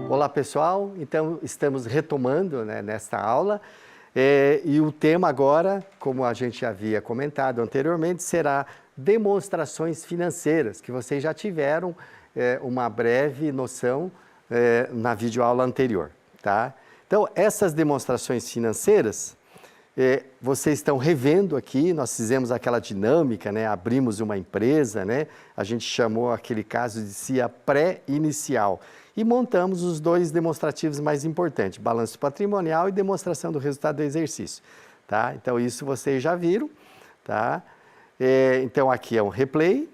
Olá pessoal, então estamos retomando, né, nesta aula e o tema agora, como a gente havia comentado anteriormente, será demonstrações financeiras, que vocês já tiveram uma breve noção na videoaula anterior, tá? Então essas demonstrações financeiras, vocês estão revendo aqui, nós fizemos aquela dinâmica, né? Abrimos uma empresa, né? A gente chamou aquele caso de CIA pré-inicial e montamos os dois demonstrativos mais importantes, balanço patrimonial e demonstração do resultado do exercício, tá? Então isso vocês já viram, tá? Então aqui é um replay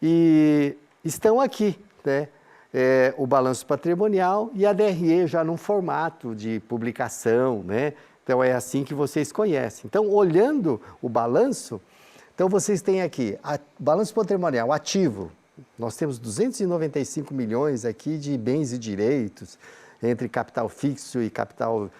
e estão aqui, né? O balanço patrimonial e a DRE já num formato de publicação, né? Então é assim que vocês conhecem. Então olhando o balanço, então vocês têm aqui, balanço patrimonial ativo, nós temos 295 milhões aqui de bens e direitos, entre capital fixo e capital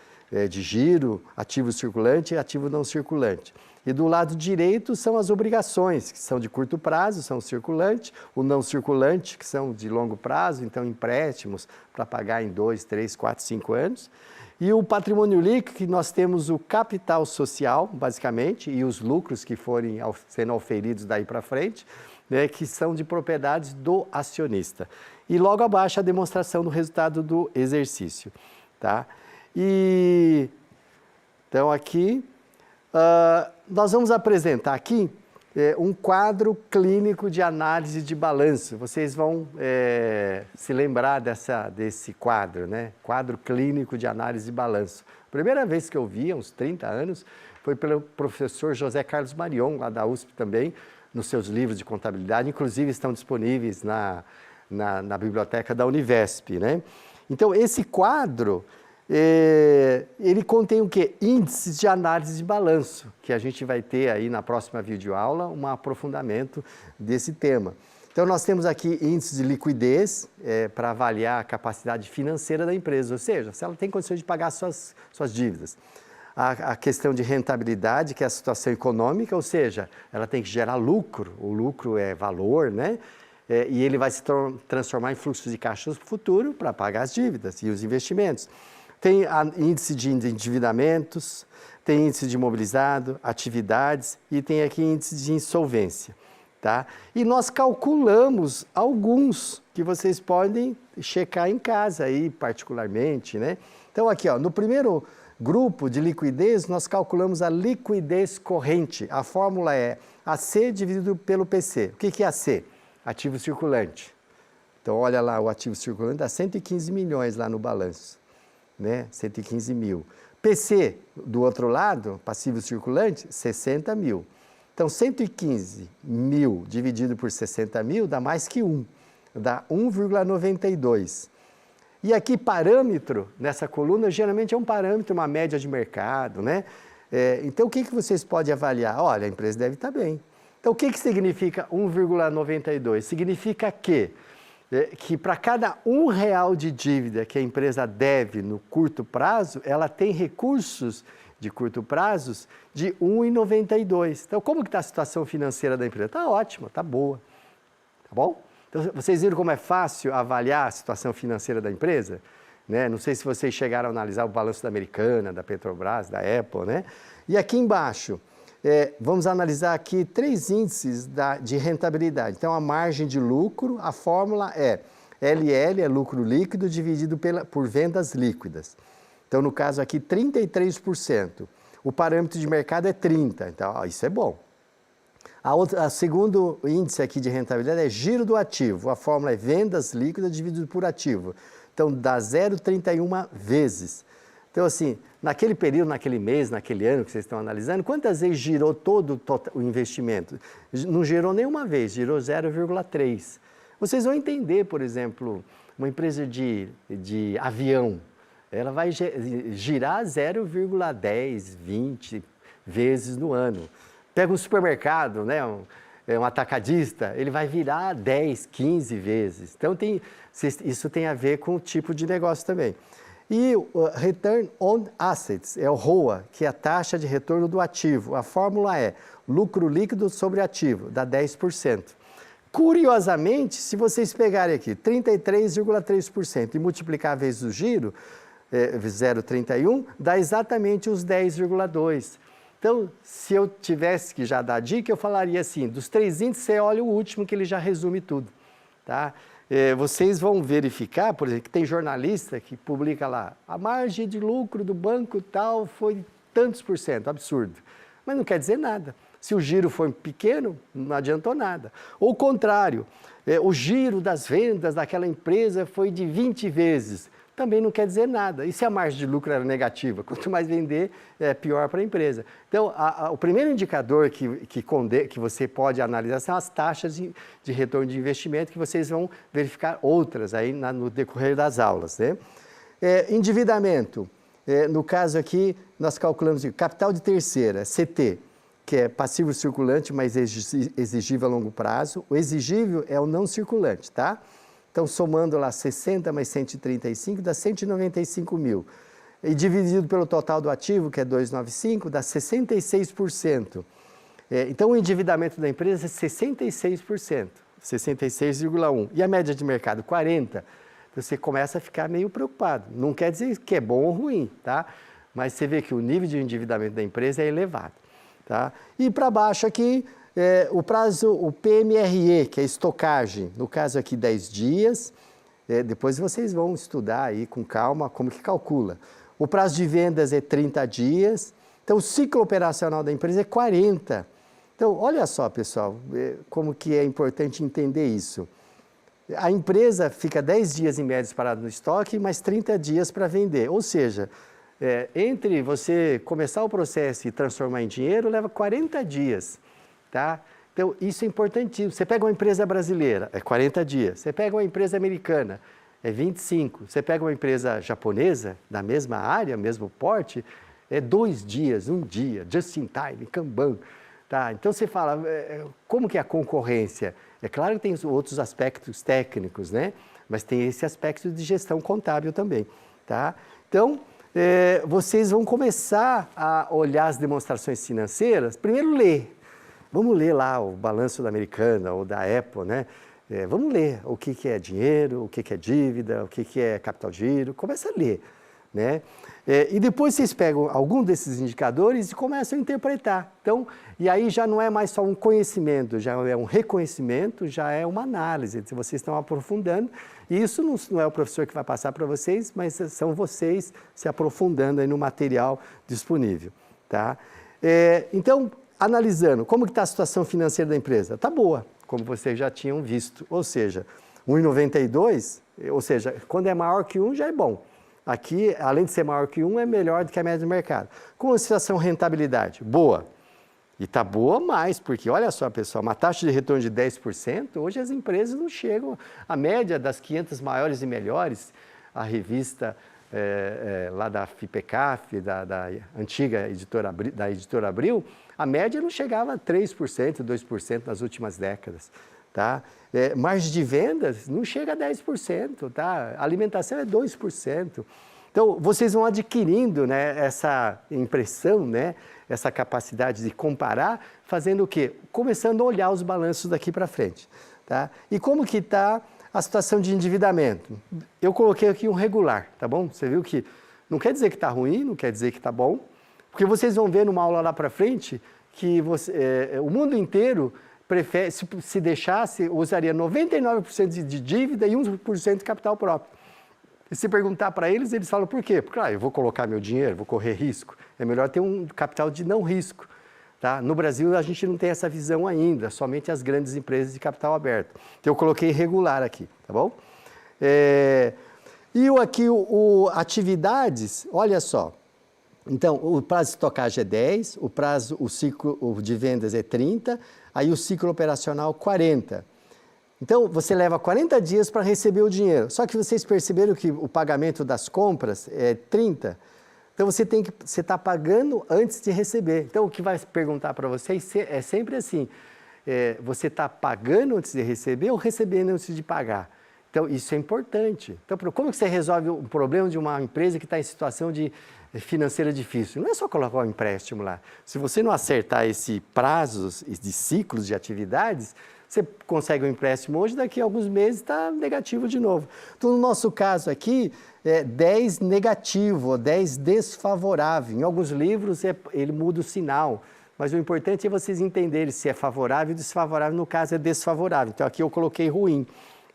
de giro, ativo circulante e ativo não circulante. E do lado direito são as obrigações, que são de curto prazo, são circulante, o não circulante, que são de longo prazo, então empréstimos para pagar em 2, 3, 4, 5 anos. E o patrimônio líquido, que nós temos o capital social, basicamente, e os lucros que forem sendo auferidos daí para frente, né, que são de propriedades do acionista. E logo abaixo a demonstração do resultado do exercício, tá? E então aqui nós vamos apresentar aqui um quadro clínico de análise de balanço. Vocês vão se lembrar desse quadro, né? Quadro clínico de análise de balanço. A primeira vez que eu vi, há uns 30 anos, foi pelo professor José Carlos Marion, lá da USP também, nos seus livros de contabilidade, inclusive estão disponíveis na biblioteca da Univesp, né? Então, esse quadro, ele contém o quê? Índices de análise de balanço, que a gente vai ter aí na próxima videoaula um aprofundamento desse tema. Então, nós temos aqui índices de liquidez para avaliar a capacidade financeira da empresa, ou seja, se ela tem condições de pagar suas dívidas. A questão de rentabilidade, que é a situação econômica, ou seja, ela tem que gerar lucro, o lucro é valor, né? E ele vai se transformar em fluxo de caixa no futuro para pagar as dívidas e os investimentos. Tem índice de endividamentos, tem índice de imobilizado, atividades e tem aqui índice de insolvência, tá? E nós calculamos alguns que vocês podem checar em casa aí particularmente, né? Então aqui, ó, no primeiro grupo de liquidez, nós calculamos a liquidez corrente. A fórmula é AC dividido pelo PC. O que é AC? Ativo circulante. Então, olha lá, o ativo circulante dá 115 milhões lá no balanço, né? 115 mil. PC, do outro lado, passivo circulante, 60 mil. Então, 115 mil dividido por 60 mil dá mais que 1, dá 1,92. E aqui, parâmetro, nessa coluna, geralmente é um parâmetro, uma média de mercado, né? Então, o que vocês podem avaliar? Olha, a empresa deve estar bem. Então, o que significa 1,92? Significa que para cada R$1 de dívida que a empresa deve no curto prazo, ela tem recursos de curto prazo de 1,92. Então, como que está a situação financeira da empresa? Está ótima, está boa, tá bom? Então, vocês viram como é fácil avaliar a situação financeira da empresa? Né? Não sei se vocês chegaram a analisar o balanço da Americana, da Petrobras, da Apple, né? E aqui embaixo, vamos analisar aqui 3 índices de rentabilidade. Então, a margem de lucro, a fórmula é LL, é lucro líquido, dividido por vendas líquidas. Então, no caso aqui, 33%. O parâmetro de mercado é 30%. Então, isso é bom. O segundo índice aqui de rentabilidade é giro do ativo. A fórmula é vendas líquidas dividido por ativo. Então, dá 0,31 vezes. Então, assim, naquele período, naquele mês, naquele ano que vocês estão analisando, quantas vezes girou todo o investimento? Não girou nenhuma vez, girou 0,3. Vocês vão entender, por exemplo, uma empresa de avião, ela vai girar 0,10, 20 vezes no ano. Pega um supermercado, né, um atacadista, ele vai virar 10, 15 vezes. Então, isso tem a ver com o tipo de negócio também. E o Return on Assets, é o ROA, que é a taxa de retorno do ativo. A fórmula é lucro líquido sobre ativo, dá 10%. Curiosamente, se vocês pegarem aqui 33,3% e multiplicar vezes o giro, 0,31, dá exatamente os 10,2%. Então, se eu tivesse que já dar dica, eu falaria assim, dos 3 índices, você olha o último que ele já resume tudo. Tá? Vocês vão verificar, por exemplo, que tem jornalista que publica lá, a margem de lucro do banco tal foi tantos por cento, absurdo. Mas não quer dizer nada. Se o giro foi pequeno, não adiantou nada. Ou o contrário, o giro das vendas daquela empresa foi de 20 vezes. Também não quer dizer nada. E se a margem de lucro era negativa? Quanto mais vender, é pior para a empresa. Então, o primeiro indicador que você pode analisar são as taxas de retorno de investimento, que vocês vão verificar outras aí no decorrer das aulas. Né? Endividamento. No caso aqui, nós calculamos capital de terceira, CT, que é passivo circulante, mas exigível a longo prazo. O exigível é o não circulante, tá? Então, somando lá 60 mais 135, dá 195 mil. E dividido pelo total do ativo, que é 295, dá 66%. Então, o endividamento da empresa é 66%, 66,1%. E a média de mercado, 40%. Você começa a ficar meio preocupado. Não quer dizer que é bom ou ruim, tá? Mas você vê que o nível de endividamento da empresa é elevado. Tá? E para baixo aqui, o prazo, o PMRE, que é estocagem, no caso aqui 10 dias, depois vocês vão estudar aí com calma como que calcula. O prazo de vendas é 30 dias, então o ciclo operacional da empresa é 40. Então, olha só, pessoal, como que é importante entender isso. A empresa fica 10 dias em média parada no estoque, mais 30 dias para vender, ou seja, entre você começar o processo e transformar em dinheiro, leva 40 dias, tá? Então, isso é importantíssimo. Você pega uma empresa brasileira, é 40 dias. Você pega uma empresa americana, é 25. Você pega uma empresa japonesa, da mesma área, mesmo porte, é 2 dias, 1 dia, just in time, Kanban. Tá? Então, você fala, como que é a concorrência? É claro que tem outros aspectos técnicos, né? Mas tem esse aspecto de gestão contábil também, tá? Então, vocês vão começar a olhar as demonstrações financeiras, primeiro ler. Vamos ler lá o balanço da Americana ou da Apple, né? Vamos ler o que é dinheiro, o que é dívida, o que é capital de giro, começa a ler, né? E depois vocês pegam algum desses indicadores e começam a interpretar. Então, e aí já não é mais só um conhecimento, já é um reconhecimento, já é uma análise. Vocês estão aprofundando. E isso não é o professor que vai passar para vocês, mas são vocês se aprofundando aí no material disponível. Tá? Então, analisando como está a situação financeira da empresa. Está boa, como vocês já tinham visto. Ou seja, 1,92, ou seja, quando é maior que 1 já é bom. Aqui, além de ser maior que 1, é melhor do que a média do mercado. Com a situação rentabilidade, boa. E está boa mais, porque olha só, pessoal, uma taxa de retorno de 10%, hoje as empresas não chegam à média das 500 maiores e melhores, a revista lá da FIPECAF, da antiga editora Abril, a média não chegava a 3%, 2% nas últimas décadas. Tá? Margem de vendas não chega a 10%, tá? Alimentação é 2%. Então, vocês vão adquirindo, né, essa impressão, né, essa capacidade de comparar, fazendo o quê? Começando a olhar os balanços daqui para frente. Tá? E como que está a situação de endividamento? Eu coloquei aqui um regular, tá bom? Você viu que não quer dizer que está ruim, não quer dizer que está bom, porque vocês vão ver numa aula lá para frente que o mundo inteiro prefere, se deixasse, usaria 99% de dívida e 1% de capital próprio. E se perguntar para eles, eles falam por quê? Porque eu vou colocar meu dinheiro, vou correr risco. É melhor ter um capital de não risco. Tá? No Brasil, a gente não tem essa visão ainda, somente as grandes empresas de capital aberto. Então, eu coloquei regular aqui, tá bom? E aqui, atividades, olha só. Então, o prazo de estocagem é 10, o ciclo de vendas é 30, aí o ciclo operacional 40. Então, você leva 40 dias para receber o dinheiro. Só que vocês perceberam que o pagamento das compras é 30? Então, você está pagando antes de receber. Então, o que vai perguntar para vocês é sempre assim, você está pagando antes de receber ou recebendo antes de pagar? Então, isso é importante. Então, como que você resolve o problema de uma empresa que está em situação de financeira difícil. Não é só colocar um empréstimo lá. Se você não acertar esse prazos de ciclos de atividades, você consegue um empréstimo hoje, daqui a alguns meses está negativo de novo. Então, no nosso caso aqui, é 10 negativo, 10 desfavorável. Em alguns livros, ele muda o sinal. Mas o importante é vocês entenderem se é favorável ou desfavorável. No caso, é desfavorável. Então, aqui eu coloquei ruim,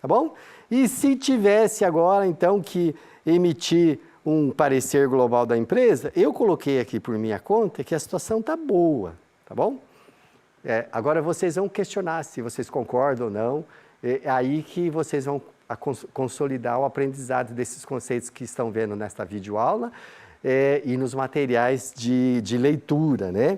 tá bom? E se tivesse agora, então, que emitir um parecer global da empresa, eu coloquei aqui por minha conta que a situação está boa, tá bom? Agora vocês vão questionar se vocês concordam ou não, é aí que vocês vão consolidar o aprendizado desses conceitos que estão vendo nesta videoaula e nos materiais de leitura, né?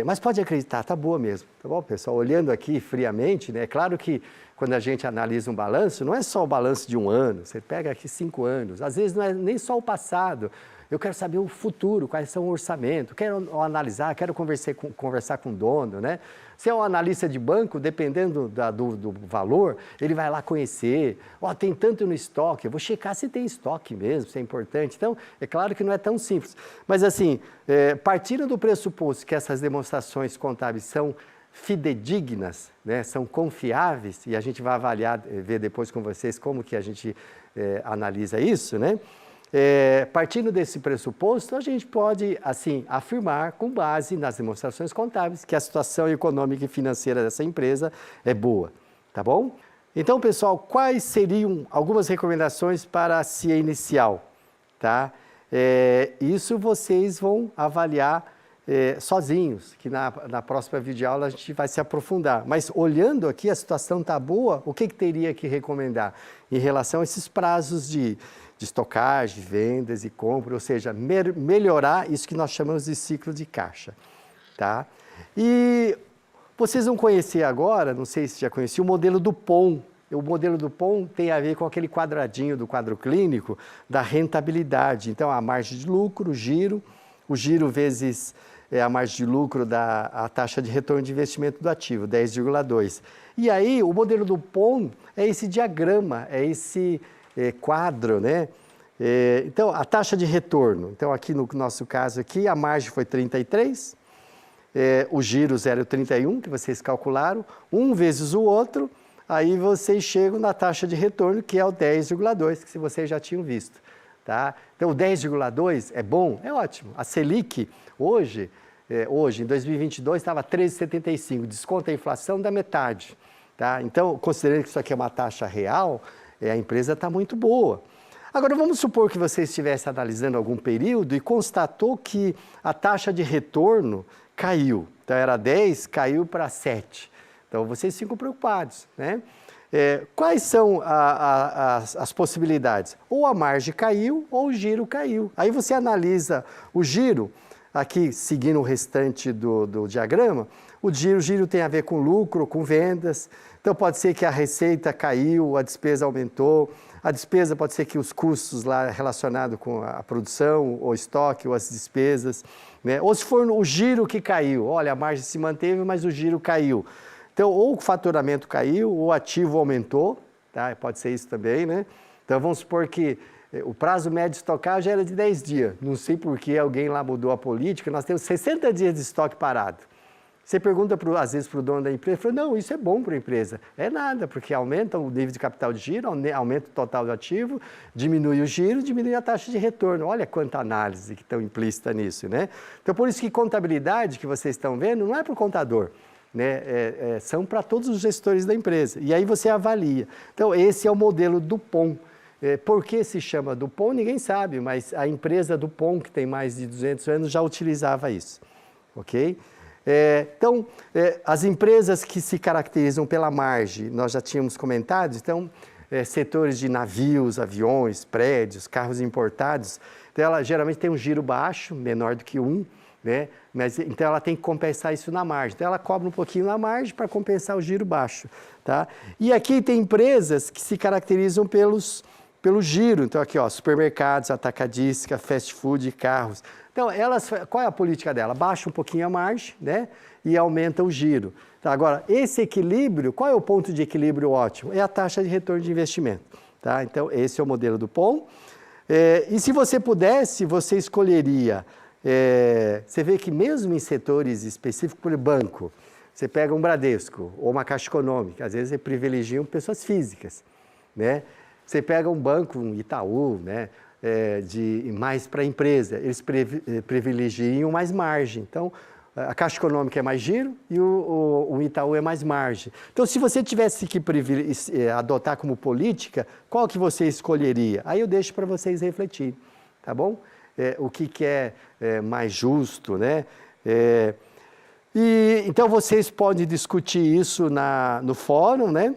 Mas pode acreditar, está boa mesmo, tá bom, pessoal? Olhando aqui friamente, né? É claro que quando a gente analisa um balanço, não é só o balanço de um ano, você pega aqui 5 anos, às vezes não é nem só o passado. Eu quero saber o futuro, quais são o orçamento, quero analisar, quero conversar com o dono, né? Se é um analista de banco, dependendo do valor, ele vai lá conhecer. Tem tanto no estoque, eu vou checar se tem estoque mesmo, se é importante. Então, é claro que não é tão simples. Mas assim, partindo do pressuposto que essas demonstrações contábeis são fidedignas, né, são confiáveis, e a gente vai avaliar, ver depois com vocês como que a gente analisa isso, né? Partindo desse pressuposto, a gente pode, assim, afirmar, com base nas demonstrações contábeis, que a situação econômica e financeira dessa empresa é boa, tá bom? Então, pessoal, quais seriam algumas recomendações para a CIA inicial, tá? Isso vocês vão avaliar sozinhos, que na próxima videoaula a gente vai se aprofundar. Mas olhando aqui, a situação está boa, o que teria que recomendar em relação a esses prazos de estocagem, vendas e compra, ou seja, melhorar isso que nós chamamos de ciclo de caixa, tá? E vocês vão conhecer agora, não sei se já conheciam, o modelo do POM. O modelo do POM tem a ver com aquele quadradinho do quadro clínico da rentabilidade. Então, a margem de lucro, o giro vezes a margem de lucro a taxa de retorno de investimento do ativo, 10,2. E aí, o modelo do POM é esse diagrama, é esse quadro, né? Então, a taxa de retorno. Então, aqui no nosso caso aqui, a margem foi 33, o giro 0,31, que vocês calcularam, um vezes o outro, aí vocês chegam na taxa de retorno, que é o 10,2, que vocês já tinham visto. Tá? Então, o 10,2 é bom? É ótimo. A Selic, hoje em 2022, estava 13,75, desconta a inflação da metade. Tá? Então, considerando que isso aqui é uma taxa real, a empresa está muito boa. Agora, vamos supor que você estivesse analisando algum período e constatou que a taxa de retorno caiu. Então, era 10, caiu para 7. Então, vocês ficam preocupados, né? Quais são as possibilidades? Ou a margem caiu ou o giro caiu. Aí você analisa o giro, aqui seguindo o restante do diagrama, o giro tem a ver com lucro, com vendas. Então pode ser que a receita caiu, a despesa aumentou, a despesa pode ser que os custos lá relacionados com a produção, ou estoque, ou as despesas, né? Ou se for o giro que caiu, olha, a margem se manteve, mas o giro caiu. Então, ou o faturamento caiu, ou o ativo aumentou, tá? Pode ser isso também, né? Então, vamos supor que o prazo médio de estocagem era de 10 dias. Não sei por que alguém lá mudou a política, nós temos 60 dias de estoque parado. Você pergunta, às vezes, para o dono da empresa, ele fala, não, isso é bom para a empresa. É nada, porque aumenta o nível de capital de giro, aumenta o total do ativo, diminui o giro, diminui a taxa de retorno. Olha quanta análise que está implícita nisso, né? Então, por isso que contabilidade, que vocês estão vendo, não é para o contador, né? São para todos os gestores da empresa. E aí você avalia. Então, esse é o modelo do POM. Por que se chama do POM, ninguém sabe, mas a empresa do POM, que tem mais de 200 anos, já utilizava isso, ok? Então, as empresas que se caracterizam pela margem, nós já tínhamos comentado, então, setores de navios, aviões, prédios, carros importados, então ela geralmente tem um giro baixo, menor do que 1, né? Mas, então ela tem que compensar isso na margem. Então ela cobra um pouquinho na margem para compensar o giro baixo, tá? E aqui tem empresas que se caracterizam pelo giro. Então aqui, ó, supermercados, atacadista, fast food, carros. Então, qual é a política dela? Baixa um pouquinho a margem, né? E aumenta o giro. Tá, agora, esse equilíbrio, qual é o ponto de equilíbrio ótimo? É a taxa de retorno de investimento. Tá? Então, esse é o modelo do POM. E se você pudesse, você escolheria, você vê que mesmo em setores específicos, por banco, você pega um Bradesco ou uma Caixa Econômica, às vezes privilegiam pessoas físicas, né? Você pega um banco, um Itaú, né? Mais para a empresa, eles privilegiam mais margem. Então, a Caixa Econômica é mais giro e o Itaú é mais margem. Então, se você tivesse que adotar como política, qual que você escolheria? Aí eu deixo para vocês refletirem, tá bom? O que é mais justo, né? Então, vocês podem discutir isso no fórum, né?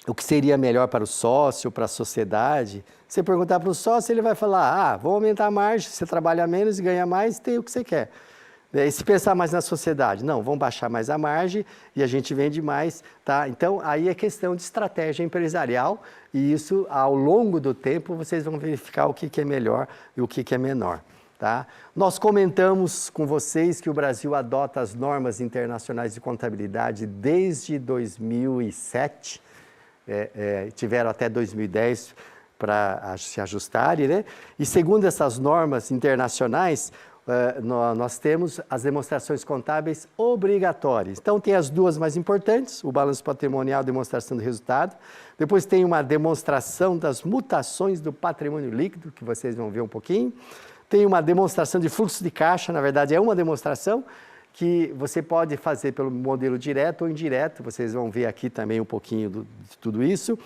O que seria melhor para o sócio, para a sociedade. Você perguntar para o sócio, ele vai falar, vou aumentar a margem, você trabalha menos e ganha mais, tem o que você quer. E se pensar mais na sociedade, não, vamos baixar mais a margem e a gente vende mais, tá? Então, aí é questão de estratégia empresarial e isso, ao longo do tempo, vocês vão verificar o que é melhor e o que é menor, tá? Nós comentamos com vocês que o Brasil adota as normas internacionais de contabilidade desde 2007, tiveram até 2010 para se ajustarem, né? E segundo essas normas internacionais, nós temos as demonstrações contábeis obrigatórias. Então, tem as duas mais importantes, o balanço patrimonial, demonstração do resultado. Depois tem uma demonstração das mutações do patrimônio líquido, que vocês vão ver um pouquinho. Tem uma demonstração de fluxo de caixa, na verdade é uma demonstração, que você pode fazer pelo modelo direto ou indireto, vocês vão ver aqui também um pouquinho de tudo isso.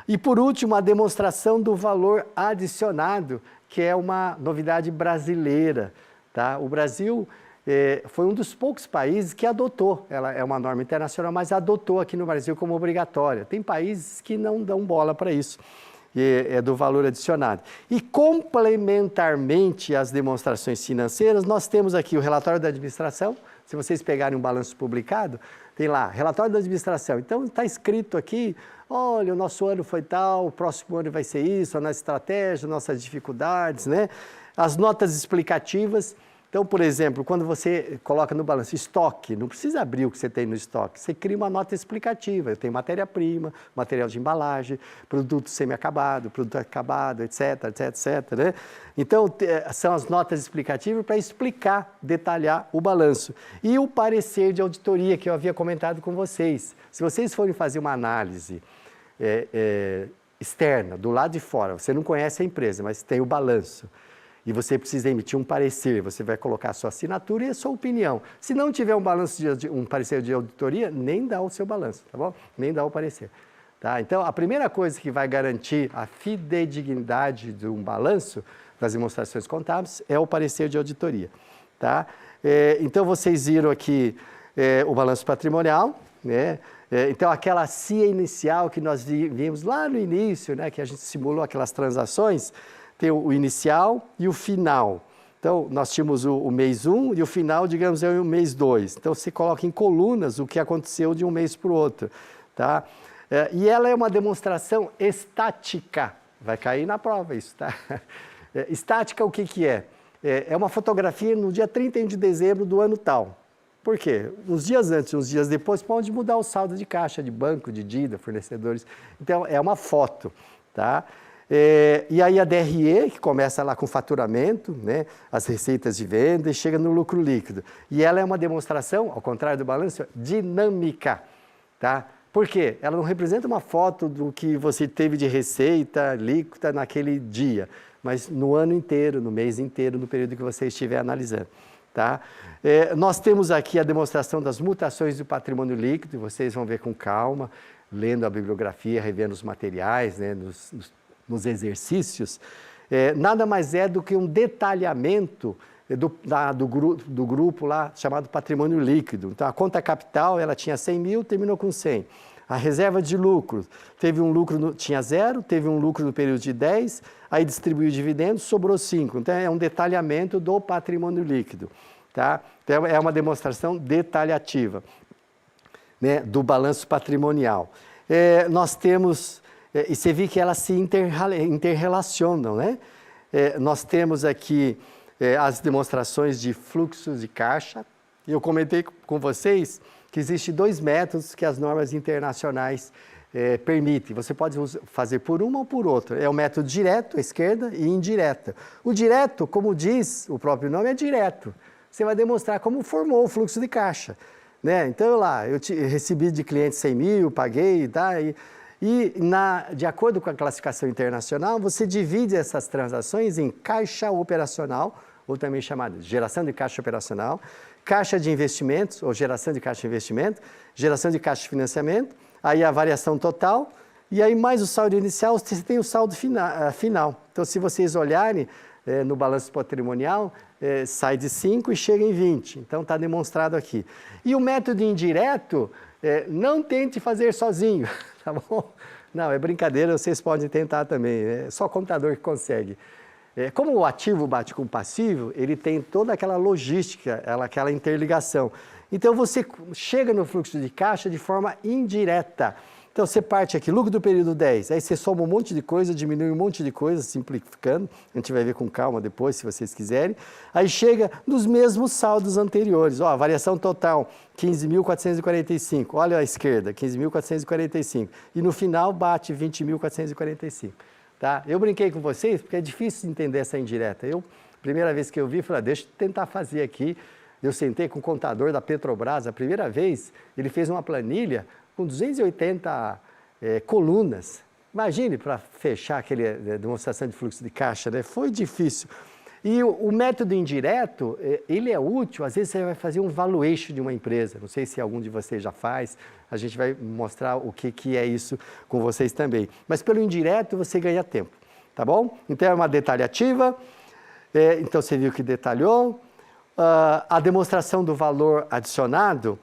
E por último, a demonstração do valor adicionado, que é uma novidade brasileira. Tá? O Brasil foi um dos poucos países que adotou, ela é uma norma internacional, mas adotou aqui no Brasil como obrigatória. Tem países que não dão bola para isso, é do valor adicionado. E complementarmente às demonstrações financeiras, nós temos aqui o relatório da administração. Se vocês pegarem um balanço publicado, tem lá, relatório da administração. Então, está escrito aqui, olha, o nosso ano foi tal, o próximo ano vai ser isso, a nossa estratégia, nossas dificuldades, né? As notas explicativas. Então, por exemplo, quando você coloca no balanço estoque, não precisa abrir o que você tem no estoque, você cria uma nota explicativa. Eu tenho matéria-prima, material de embalagem, produto semi-acabado, produto acabado, etc, etc, etc, né? Então, são as notas explicativas para explicar, detalhar o balanço. E o parecer de auditoria, que eu havia comentado com vocês. Se vocês forem fazer uma análise externa, do lado de fora, você não conhece a empresa, mas tem o balanço, e você precisa emitir um parecer, você vai colocar a sua assinatura e a sua opinião. Se não tiver um parecer de auditoria, nem dá o seu balanço, tá bom? Nem dá o parecer. Tá? Então, a primeira coisa que vai garantir a fidedignidade de um balanço das demonstrações contábeis é o parecer de auditoria. Tá? Então, vocês viram aqui o balanço patrimonial, né? Então, aquela CIA inicial que nós vimos lá no início, né? Que a gente simulou aquelas transações, tem o inicial e o final. Então, nós tínhamos o mês 1 e o final, digamos, é o mês 2. Então, você coloca em colunas o que aconteceu de um mês para o outro. Tá? E ela é uma demonstração estática. Vai cair na prova isso, tá? Estática, o que é? É uma fotografia no dia 31 de dezembro do ano tal. Por quê? Uns dias antes, uns dias depois, pode mudar o saldo de caixa, de banco, de dívida, fornecedores. Então, é uma foto, tá? E aí a DRE, que começa lá com faturamento, né, as receitas de venda e chega no lucro líquido. E ela é uma demonstração, ao contrário do balanço, dinâmica. Tá? Por quê? Ela não representa uma foto do que você teve de receita líquida naquele dia, mas no ano inteiro, no mês inteiro, no período que você estiver analisando. Tá? Nós temos aqui a demonstração das mutações do patrimônio líquido, vocês vão ver com calma, lendo a bibliografia, revendo os materiais, né, nos exercícios, nada mais é do que um detalhamento do grupo lá chamado patrimônio líquido. Então, a conta capital, ela tinha 100 mil, terminou com 100. A reserva de lucro, teve um lucro, tinha 0, teve um lucro no período de 10, aí distribuiu dividendos, sobrou 5. Então, é um detalhamento do patrimônio líquido. Tá? Então, é uma demonstração detalhativa, né, do balanço patrimonial. Nós temos... E você vê que elas se interrelacionam, né? Nós temos aqui as demonstrações de fluxos de caixa. Eu comentei com vocês que existem 2 métodos que as normas internacionais permite. Você pode fazer por uma ou por outra. É o método direto, à esquerda, e indireta. O direto, como diz o próprio nome, é direto. Você vai demonstrar como formou o fluxo de caixa. Né? Então, eu recebi de cliente 100 mil, paguei, tá? De acordo com a classificação internacional, você divide essas transações em caixa operacional, ou também chamada geração de caixa operacional, caixa de investimentos, ou geração de caixa de investimento, geração de caixa de financiamento, aí a variação total, e aí mais o saldo inicial, você tem o saldo final. Então, se vocês olharem no balanço patrimonial, sai de 5 e chega em 20. Então, está demonstrado aqui. E o método indireto, não tente fazer sozinho, tá bom? Não, é brincadeira, vocês podem tentar também, é só computador que consegue. Como o ativo bate com o passivo, ele tem toda aquela logística, aquela interligação. Então, você chega no fluxo de caixa de forma indireta. Então, você parte aqui, lucro do período 10, aí você soma um monte de coisa, diminui um monte de coisa, simplificando, a gente vai ver com calma depois, se vocês quiserem. Aí chega nos mesmos saldos anteriores, ó, a variação total, 15.445, olha à esquerda, 15.445, e no final bate 20.445, tá? Eu brinquei com vocês, porque é difícil entender essa indireta. Primeira vez que eu vi, falei, deixa eu tentar fazer aqui. Eu sentei com o contador da Petrobras, a primeira vez, ele fez uma planilha com 280 colunas. Imagine para fechar aquela demonstração de fluxo de caixa, né? Foi difícil. E o método indireto, ele é útil, às vezes você vai fazer um valuation de uma empresa, não sei se algum de vocês já faz, a gente vai mostrar o que é isso com vocês também. Mas pelo indireto você ganha tempo, tá bom? Então é uma detalhativa, então você viu que detalhou. A demonstração do valor adicionado,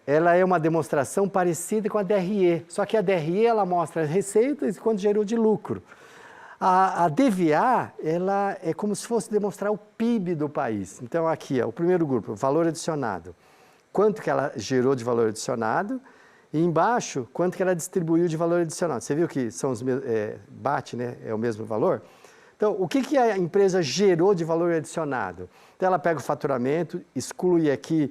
ela é uma demonstração parecida com a DRE, só que a DRE ela mostra as receitas e quanto gerou de lucro. A DVA, ela é como se fosse demonstrar o PIB do país. Então aqui, o primeiro grupo, valor adicionado. Quanto que ela gerou de valor adicionado e embaixo, quanto que ela distribuiu de valor adicionado. Você viu que são os bate, né? É o mesmo valor? Então, o que a empresa gerou de valor adicionado? Então, ela pega o faturamento, exclui aqui.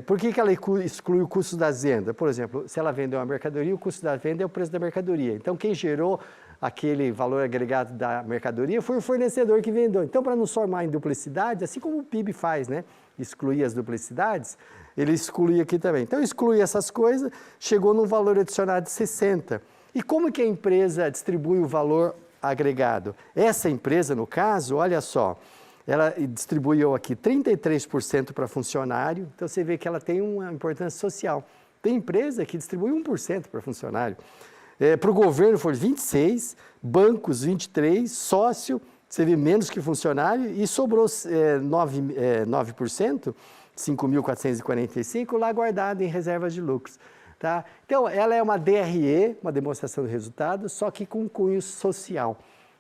Por que ela exclui o custo da venda? Por exemplo, se ela vendeu uma mercadoria, o custo da venda é o preço da mercadoria. Então, quem gerou aquele valor agregado da mercadoria foi o fornecedor que vendeu. Então, para não somar em duplicidade, assim como o PIB faz, né? Excluir as duplicidades, ele exclui aqui também. Então, exclui essas coisas, chegou num valor adicionado de 60. E como que a empresa distribui o valor agregado? Essa empresa, no caso, olha só, ela distribuiu aqui 33% para funcionário, então você vê que ela tem uma importância social. Tem empresa que distribui 1% para funcionário. Para o governo foi 26%, bancos 23%, sócio, você vê menos que funcionário, e sobrou 9%, 5.445, lá guardado em reservas de lucros. Tá? Então, ela é uma DRE, uma demonstração de resultado, só que com cunho social.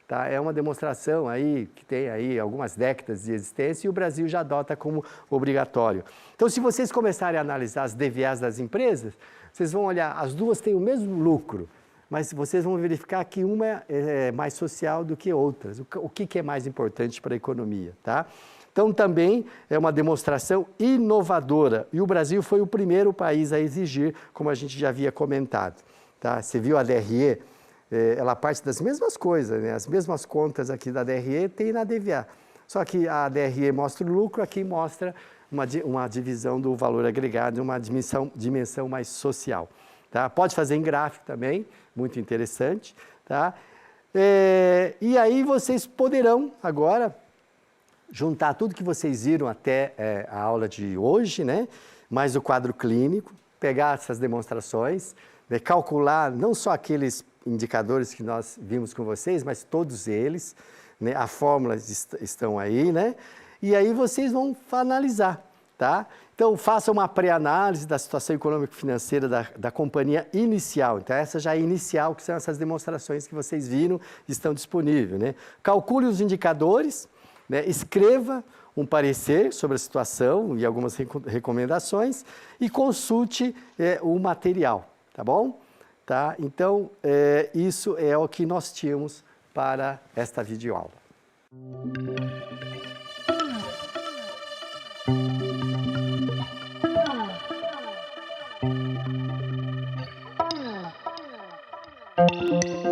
Tá? É uma demonstração aí que tem aí algumas décadas de existência e o Brasil já adota como obrigatório. Então, se vocês começarem a analisar as DVAs das empresas, vocês vão olhar, as duas têm o mesmo lucro, mas vocês vão verificar que uma é mais social do que outras. O que é mais importante para a economia, tá? Então, também é uma demonstração inovadora. E o Brasil foi o primeiro país a exigir, como a gente já havia comentado. Tá? Você viu a DRE? Ela parte das mesmas coisas, né? As mesmas contas aqui da DRE tem na DVA. Só que a DRE mostra o lucro, aqui mostra uma divisão do valor agregado, uma dimensão mais social. Tá? Pode fazer em gráfico também, muito interessante. Tá? E aí vocês poderão agora juntar tudo que vocês viram até a aula de hoje, né? Mais o quadro clínico, pegar essas demonstrações, né? Calcular não só aqueles indicadores que nós vimos com vocês, mas todos eles, né? As fórmulas estão aí, né? E aí vocês vão analisar, tá? Então, faça uma pré-análise da situação econômico-financeira da companhia inicial. Então, essa já é inicial, que são essas demonstrações que vocês viram, estão disponíveis, né? Calcule os indicadores, né? Escreva um parecer sobre a situação e algumas recomendações e consulte o material, tá bom? Tá? Então, isso é o que nós tínhamos para esta videoaula. Música